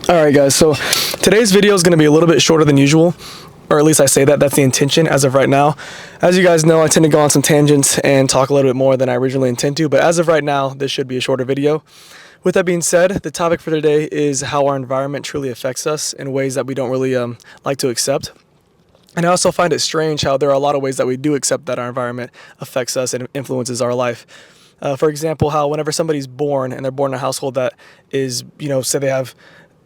Alright guys, so today's video is going to be a little bit shorter than usual, or at least I say that's the intention as of right now. As you guys know, I tend to go on some tangents and talk a little bit more than I originally intend to, but as of right now, this should be a shorter video. With that being said, the topic for today is how our environment truly affects us in ways that we don't really like to accept. And I also find it strange how there are a lot of ways that we do accept that our environment affects us and influences our life. For example, how whenever somebody's born and they're born in a household that is, say they have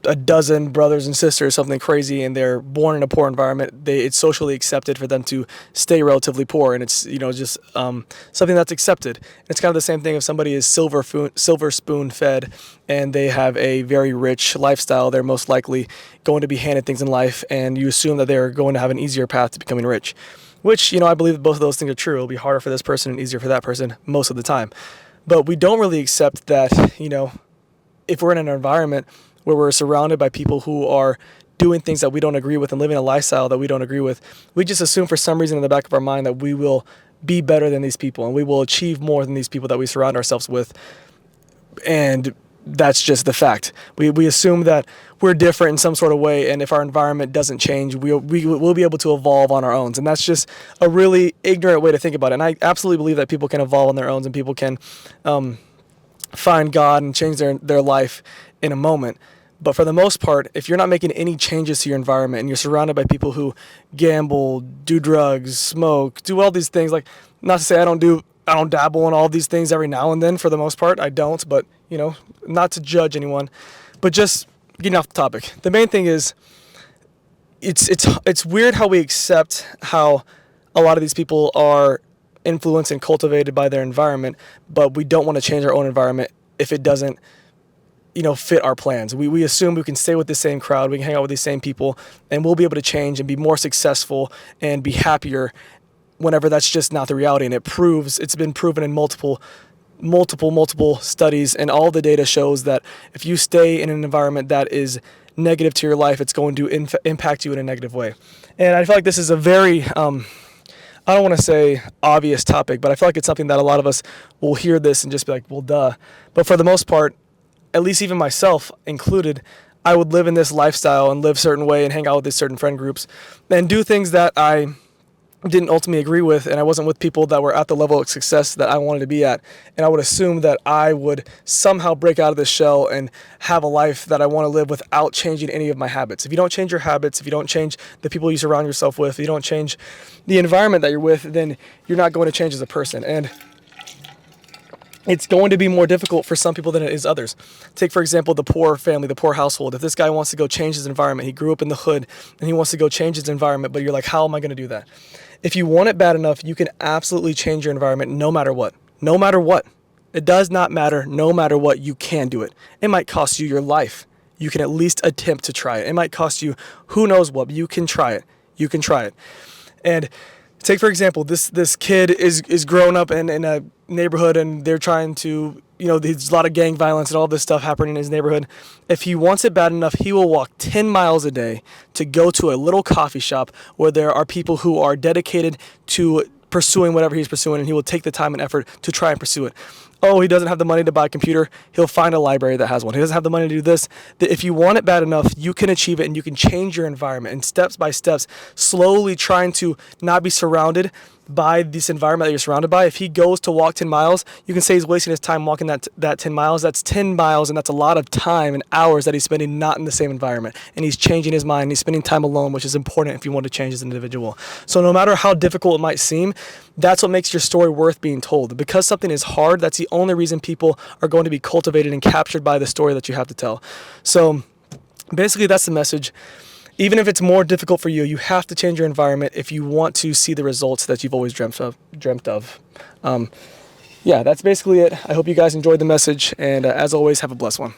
a dozen brothers and sisters, something crazy, and they're born in a poor environment, it's socially accepted for them to stay relatively poor, and it's just something that's accepted. It's kind of the same thing if somebody is silver spoon fed and they have a very rich lifestyle. They're most likely going to be handed things in life, and you assume that they're going to have an easier path to becoming rich, which I believe that both of those things are true. It'll be harder for this person and easier for that person most of the time. But we don't really accept that if we're in an environment where we're surrounded by people who are doing things that we don't agree with and living a lifestyle that we don't agree with, we just assume for some reason in the back of our mind that we will be better than these people and we will achieve more than these people that we surround ourselves with. And that's just the fact. We assume that we're different in some sort of way, and if our environment doesn't change, we'll be able to evolve on our own. And that's just a really ignorant way to think about it. And I absolutely believe that people can evolve on their own and people can find God and change their life in a moment. But for the most part, if you're not making any changes to your environment and you're surrounded by people who gamble, do drugs, smoke, do all these things, like, not to say I don't dabble in all these things every now and then. For the most part, I don't, but not to judge anyone, but just getting off the topic. The main thing is it's weird how we accept how a lot of these people are influenced and cultivated by their environment, but we don't want to change our own environment if it doesn't fit our plans. We assume we can stay with the same crowd, we can hang out with these same people, and we'll be able to change and be more successful and be happier whenever that's just not the reality. And it's been proven in multiple studies, and all the data shows that if you stay in an environment that is negative to your life, it's going to impact you in a negative way. And I feel like this is a very I don't want to say obvious topic, but I feel like it's something that a lot of us will hear this and just be like, well, duh. But for the most part, at least even myself included, I would live in this lifestyle and live a certain way and hang out with these certain friend groups and do things that I didn't ultimately agree with, and I wasn't with people that were at the level of success that I wanted to be at. And I would assume that I would somehow break out of this shell and have a life that I want to live without changing any of my habits. If you don't change your habits, if you don't change the people you surround yourself with, if you don't change the environment that you're with, then you're not going to change as a person. And it's going to be more difficult for some people than it is others. Take, for example, the poor family, the poor household. If this guy wants to go change his environment, he grew up in the hood, and he wants to go change his environment, but you're like, how am I going to do that? If you want it bad enough, you can absolutely change your environment no matter what. No matter what. It does not matter. No matter what, you can do it. It might cost you your life. You can at least attempt to try it. It might cost you who knows what, but you can try it. You can try it. And take, for example, this kid is grown up in a neighborhood, and they're trying to, there's a lot of gang violence and all this stuff happening in his neighborhood. If he wants it bad enough, he will walk 10 miles a day to go to a little coffee shop where there are people who are dedicated to pursuing whatever he's pursuing, and he will take the time and effort to try and pursue it. Oh, he doesn't have the money to buy a computer, he'll find a library that has one. He doesn't have the money to do this. If you want it bad enough, you can achieve it, and you can change your environment. And steps by steps, slowly trying to not be surrounded by this environment that you're surrounded by. If he goes to walk 10 miles, you can say he's wasting his time walking that 10 miles. That's 10 miles, and that's a lot of time and hours that he's spending not in the same environment. And he's changing his mind. He's spending time alone, which is important if you want to change as an individual. So no matter how difficult it might seem, that's what makes your story worth being told. Because something is hard, that's the only reason people are going to be cultivated and captured by the story that you have to tell. So basically, that's the message. Even if it's more difficult for you, you have to change your environment if you want to see the results that you've always dreamt of. Yeah, that's basically it. I hope you guys enjoyed the message, and as always, have a blessed one.